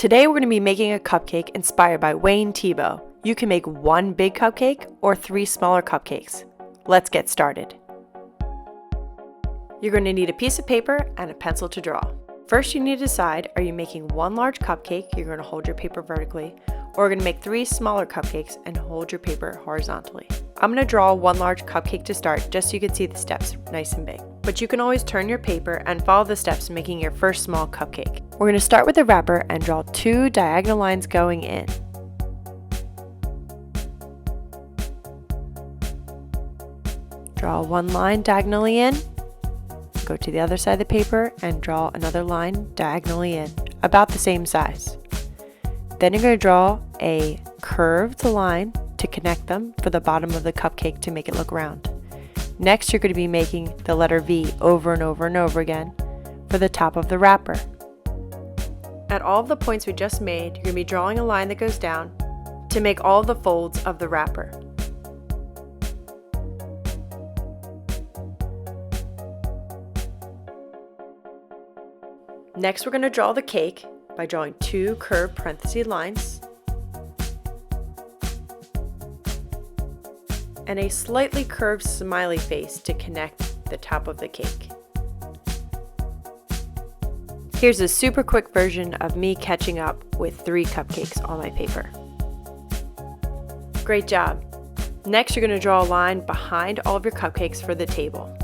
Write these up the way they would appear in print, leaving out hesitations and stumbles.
Today we're going to be making a cupcake inspired by Wayne Thiebaud. You can make one big cupcake or 3 smaller cupcakes. Let's get started. You're going to need a piece of paper and a pencil to draw. First, you need to decide, are you making one large cupcake, you're going to hold your paper vertically, or you're going to make 3 smaller cupcakes and hold your paper horizontally. I'm going to draw one large cupcake to start just so you can see the steps nice and big. But you can always turn your paper and follow the steps making your first small cupcake. We're going to start with the wrapper and draw 2 diagonal lines going in. Draw 1 line diagonally in. Go to the other side of the paper and draw another line diagonally in, about the same size. Then you're going to draw a curved line to connect them for the bottom of the cupcake to make it look round. Next, you're going to be making the letter V over and over and over again for the top of the wrapper. At all of the points we just made, you're going to be drawing a line that goes down to make all of the folds of the wrapper. Next, we're going to draw the cake by drawing 2 curved parenthesis lines and a slightly curved smiley face to connect the top of the cake. Here's a super quick version of me catching up with 3 cupcakes on my paper. Great job! Next, you're going to draw a line behind all of your cupcakes for the table.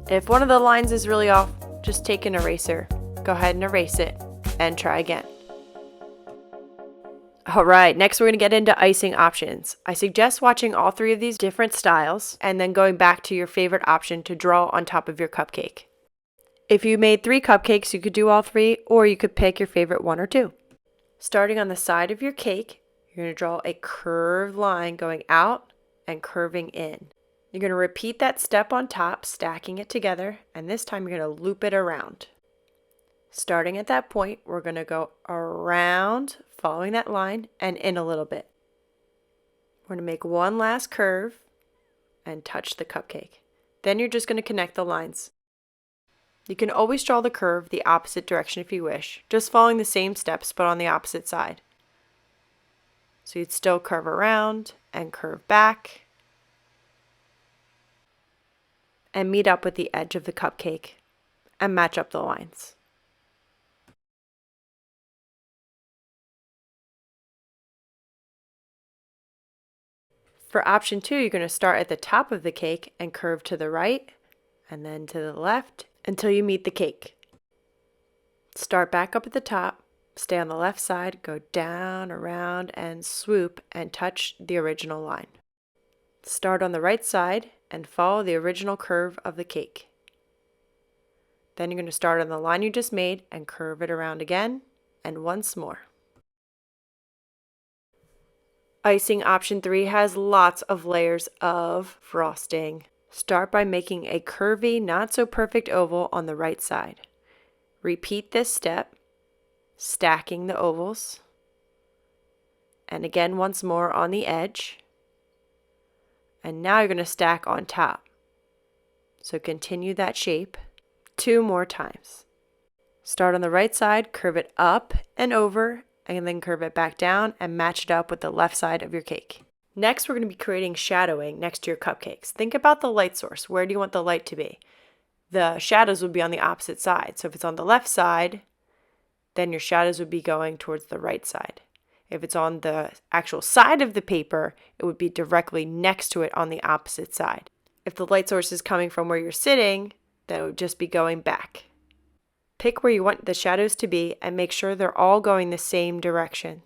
If one of the lines is really off, just take an eraser. Go ahead and erase it and try again. Alright, next we're going to get into icing options. I suggest watching all 3 of these different styles and then going back to your favorite option to draw on top of your cupcake. If you made 3 cupcakes, you could do all 3, or you could pick your favorite 1 or 2. Starting on the side of your cake, you're going to draw a curved line going out and curving in. You're going to repeat that step on top, stacking it together, and this time you're going to loop it around. Starting at that point, we're going to go around, following that line, and in a little bit. We're going to make one last curve and touch the cupcake. Then you're just going to connect the lines. You can always draw the curve the opposite direction if you wish, just following the same steps but on the opposite side. So you'd still curve around and curve back and meet up with the edge of the cupcake and match up the lines. For option 2, you're going to start at the top of the cake and curve to the right and then to the left until you meet the cake. Start back up at the top, stay on the left side, go down, around, and swoop and touch the original line. Start on the right side and follow the original curve of the cake. Then you're going to start on the line you just made and curve it around again and once more. Icing option 3 has lots of layers of frosting. Start by making a curvy, not so perfect oval on the right side. Repeat this step, stacking the ovals, and again once more on the edge. And now you're going to stack on top. So continue that shape 2 more times. Start on the right side, curve it up and over, and then curve it back down and match it up with the left side of your cake. Next, we're going to be creating shadowing next to your cupcakes. Think about the light source. Where do you want the light to be? The shadows would be on the opposite side. So if it's on the left side, then your shadows would be going towards the right side. If it's on the actual side of the paper, it would be directly next to it on the opposite side. If the light source is coming from where you're sitting, then it would just be going back. Pick where you want the shadows to be and make sure they're all going the same direction.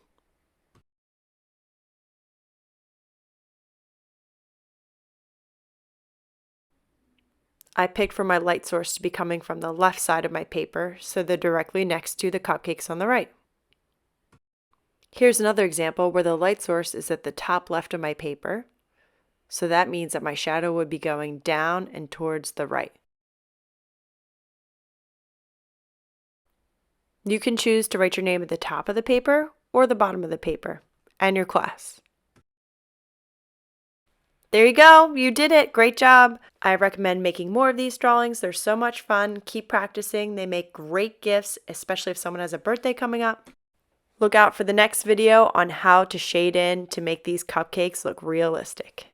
I picked for my light source to be coming from the left side of my paper, so they're directly next to the cupcakes on the right. Here's another example where the light source is at the top left of my paper, so that means that my shadow would be going down and towards the right. You can choose to write your name at the top of the paper or the bottom of the paper and your class. There you go. You did it. Great job. I recommend making more of these drawings. They're so much fun. Keep practicing. They make great gifts, especially if someone has a birthday coming up. Look out for the next video on how to shade in to make these cupcakes look realistic.